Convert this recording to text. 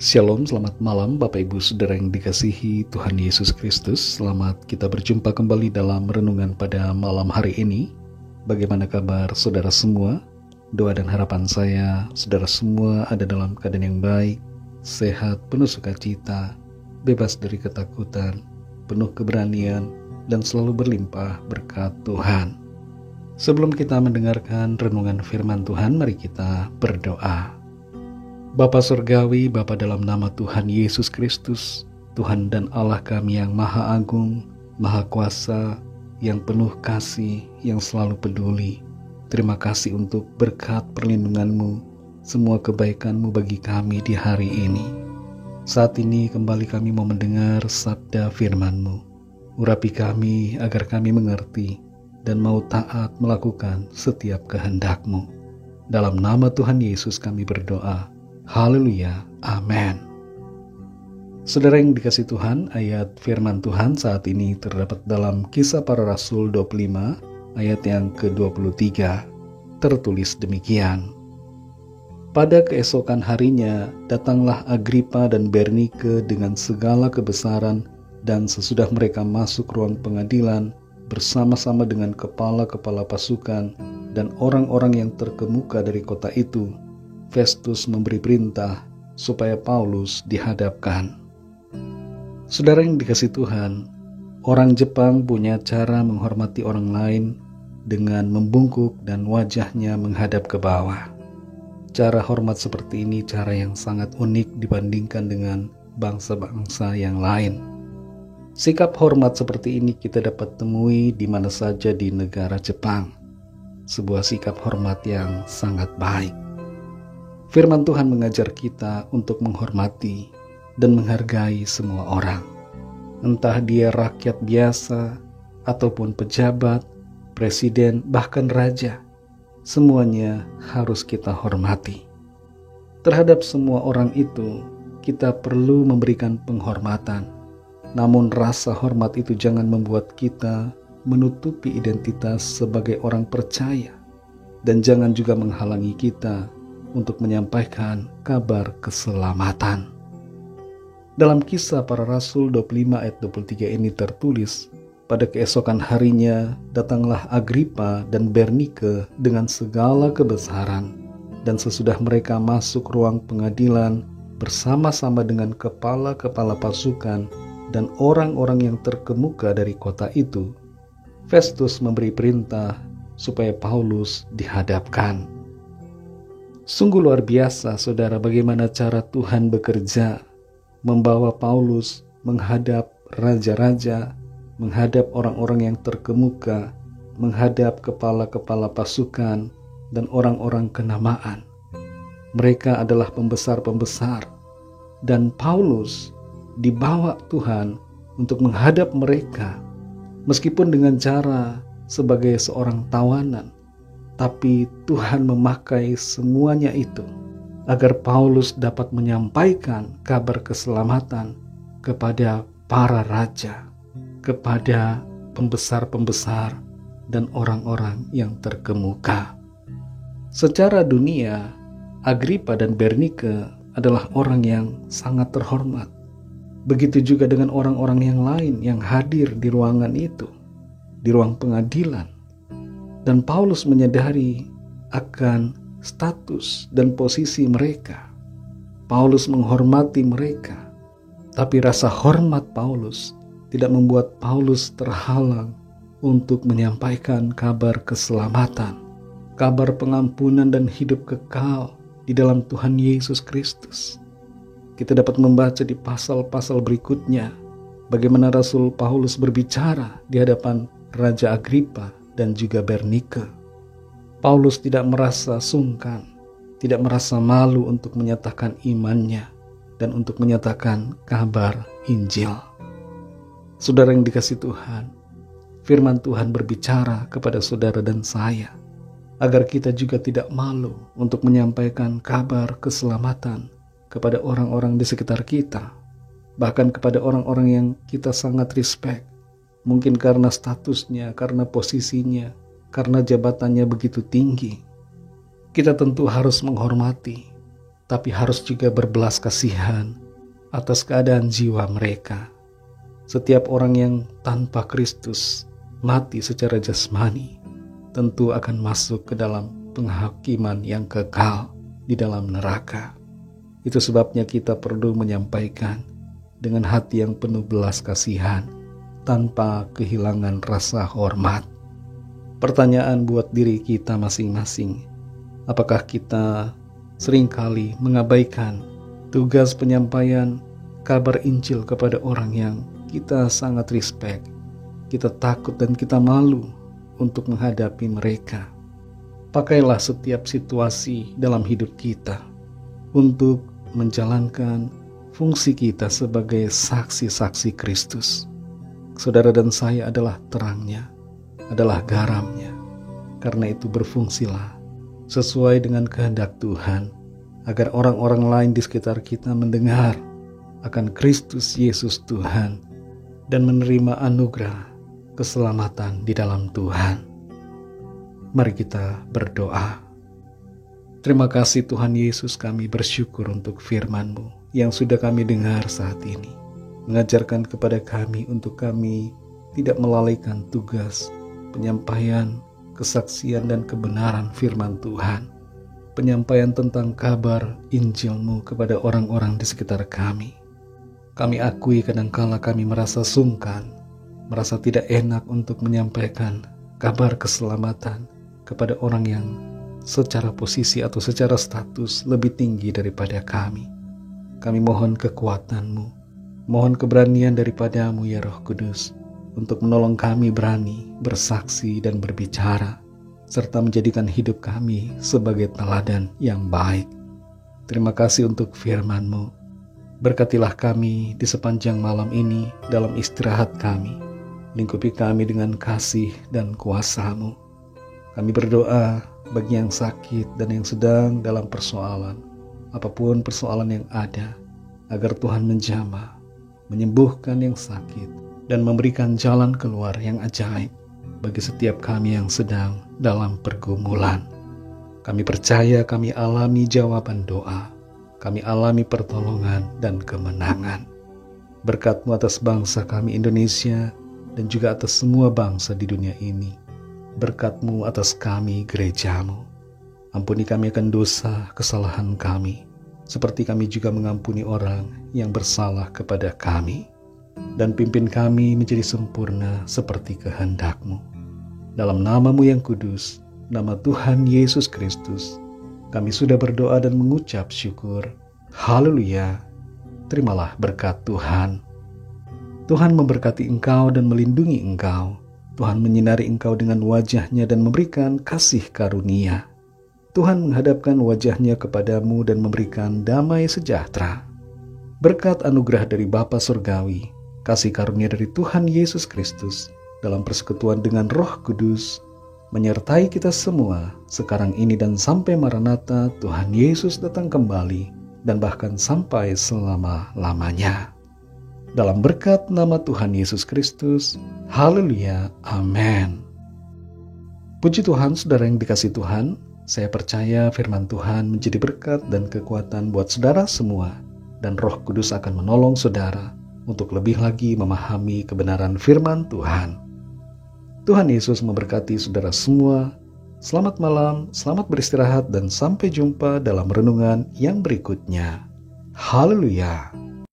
Shalom, selamat malam Bapak Ibu Saudara yang dikasihi Tuhan Yesus Kristus. Selamat kita berjumpa kembali dalam renungan pada malam hari ini. Bagaimana kabar saudara semua? Doa dan harapan saya, saudara semua ada dalam keadaan yang baik, sehat, penuh sukacita, bebas dari ketakutan, penuh keberanian, dan selalu berlimpah berkat Tuhan. Sebelum kita mendengarkan renungan firman Tuhan, mari kita berdoa. Bapa Surgawi, Bapa dalam nama Tuhan Yesus Kristus, Tuhan dan Allah kami yang Maha Agung, Maha Kuasa, yang penuh kasih, yang selalu peduli. Terima kasih untuk berkat perlindungan-Mu, semua kebaikan-Mu bagi kami di hari ini. Saat ini kembali kami mau mendengar sabda firman-Mu. Urapi kami agar kami mengerti dan mau taat melakukan setiap kehendak-Mu. Dalam nama Tuhan Yesus kami berdoa. Haleluya, amin. Saudara yang dikasih Tuhan, ayat firman Tuhan saat ini terdapat dalam Kisah Para Rasul 25, ayat yang ke-23. Tertulis demikian. Pada keesokan harinya, datanglah Agripa dan Bernike dengan segala kebesaran, dan sesudah mereka masuk ruang pengadilan, bersama-sama dengan kepala-kepala pasukan dan orang-orang yang terkemuka dari kota itu, Festus memberi perintah supaya Paulus dihadapkan. Saudara yang dikasih Tuhan, orang Jepang punya cara menghormati orang lain dengan membungkuk dan wajahnya menghadap ke bawah. Cara hormat seperti ini cara yang sangat unik dibandingkan dengan bangsa-bangsa yang lain. Sikap hormat seperti ini kita dapat temui di mana saja di negara Jepang. Sebuah sikap hormat yang sangat baik. Firman Tuhan mengajar kita untuk menghormati dan menghargai semua orang. Entah dia rakyat biasa, ataupun pejabat, presiden, bahkan raja. Semuanya harus kita hormati. Terhadap semua orang itu, kita perlu memberikan penghormatan. Namun rasa hormat itu jangan membuat kita menutupi identitas sebagai orang percaya. Dan jangan juga menghalangi kita untuk menyampaikan kabar keselamatan. Dalam Kisah Para Rasul 25 ayat 23 ini tertulis, pada keesokan harinya datanglah Agripa dan Bernike dengan segala kebesaran, dan sesudah mereka masuk ruang pengadilan bersama-sama dengan kepala-kepala pasukan dan orang-orang yang terkemuka dari kota itu, Festus memberi perintah supaya Paulus dihadapkan. Sungguh luar biasa, saudara, bagaimana cara Tuhan bekerja, membawa Paulus menghadap raja-raja, menghadap orang-orang yang terkemuka, menghadap kepala-kepala pasukan, dan orang-orang kenamaan. Mereka adalah pembesar-pembesar, dan Paulus dibawa Tuhan untuk menghadap mereka, meskipun dengan cara sebagai seorang tawanan. Tapi Tuhan memakai semuanya itu agar Paulus dapat menyampaikan kabar keselamatan kepada para raja, kepada pembesar-pembesar dan orang-orang yang terkemuka. Secara dunia, Agripa dan Bernike adalah orang yang sangat terhormat. Begitu juga dengan orang-orang yang lain yang hadir di ruangan itu, di ruang pengadilan. Dan Paulus menyadari akan status dan posisi mereka. Paulus menghormati mereka, tapi rasa hormat Paulus tidak membuat Paulus terhalang untuk menyampaikan kabar keselamatan, kabar pengampunan dan hidup kekal di dalam Tuhan Yesus Kristus. Kita dapat membaca di pasal-pasal berikutnya bagaimana Rasul Paulus berbicara di hadapan Raja Agripa dan juga Bernike. Paulus tidak merasa sungkan, tidak merasa malu untuk menyatakan imannya dan untuk menyatakan kabar Injil. Saudara yang dikasih Tuhan, firman Tuhan berbicara kepada saudara dan saya, agar kita juga tidak malu untuk menyampaikan kabar keselamatan kepada orang-orang di sekitar kita, bahkan kepada orang-orang yang kita sangat respect. Mungkin karena statusnya, karena posisinya, karena jabatannya begitu tinggi. Kita tentu harus menghormati, tapi harus juga berbelas kasihan atas keadaan jiwa mereka. Setiap orang yang tanpa Kristus mati secara jasmani tentu akan masuk ke dalam penghakiman yang kekal di dalam neraka. Itu sebabnya kita perlu menyampaikan dengan hati yang penuh belas kasihan tanpa kehilangan rasa hormat. Pertanyaan buat diri kita masing-masing, apakah kita seringkali mengabaikan tugas penyampaian kabar Injil kepada orang yang kita sangat respect, kita takut dan kita malu untuk menghadapi mereka? Pakailah setiap situasi dalam hidup kita untuk menjalankan fungsi kita sebagai saksi-saksi Kristus. Saudara dan saya adalah terangnya, adalah garamnya. Karena itu berfungsilah sesuai dengan kehendak Tuhan, agar orang-orang lain di sekitar kita mendengar akan Kristus Yesus Tuhan dan menerima anugerah keselamatan di dalam Tuhan. Mari kita berdoa. Terima kasih Tuhan Yesus, kami bersyukur untuk firman-Mu yang sudah kami dengar saat ini. Mengajarkan kepada kami untuk kami tidak melalaikan tugas penyampaian, kesaksian dan kebenaran firman Tuhan. Penyampaian tentang kabar Injil-Mu kepada orang-orang di sekitar kami. Kami akui kadangkala kami merasa sungkan, merasa tidak enak untuk menyampaikan kabar keselamatan kepada orang yang secara posisi atau secara status lebih tinggi daripada kami. Kami mohon kekuatan-Mu, mohon keberanian daripada-Mu ya Roh Kudus, untuk menolong kami berani bersaksi dan berbicara, serta menjadikan hidup kami sebagai teladan yang baik. Terima kasih untuk firman-Mu. Berkatilah kami di sepanjang malam ini dalam istirahat kami. Lingkupi kami dengan kasih dan kuasa-Mu. Kami berdoa bagi yang sakit dan yang sedang dalam persoalan, apapun persoalan yang ada, agar Tuhan menjamah, menyembuhkan yang sakit, dan memberikan jalan keluar yang ajaib bagi setiap kami yang sedang dalam pergumulan. Kami percaya kami alami jawaban doa, kami alami pertolongan dan kemenangan. Berkat-Mu atas bangsa kami Indonesia dan juga atas semua bangsa di dunia ini. Berkat-Mu atas kami gereja-Mu. Ampuni kami akan dosa kesalahan kami, seperti kami juga mengampuni orang yang bersalah kepada kami. Dan pimpin kami menjadi sempurna seperti kehendak-Mu. Dalam nama-Mu yang kudus, nama Tuhan Yesus Kristus, kami sudah berdoa dan mengucap syukur. Haleluya. Terimalah berkat Tuhan. Tuhan memberkati engkau dan melindungi engkau. Tuhan menyinari engkau dengan wajah-Nya dan memberikan kasih karunia. Tuhan menghadapkan wajah-Nya kepadamu dan memberikan damai sejahtera. Berkat anugerah dari Bapa Surgawi, kasih karunia dari Tuhan Yesus Kristus dalam persekutuan dengan Roh Kudus menyertai kita semua sekarang ini dan sampai Maranatha Tuhan Yesus datang kembali dan bahkan sampai selama-lamanya. Dalam berkat nama Tuhan Yesus Kristus, haleluya, amin. Puji Tuhan, saudara yang dikasihi Tuhan, saya percaya firman Tuhan menjadi berkat dan kekuatan buat saudara semua, dan Roh Kudus akan menolong saudara untuk lebih lagi memahami kebenaran firman Tuhan. Tuhan Yesus memberkati saudara semua. Selamat malam, selamat beristirahat, dan sampai jumpa dalam renungan yang berikutnya. Haleluya.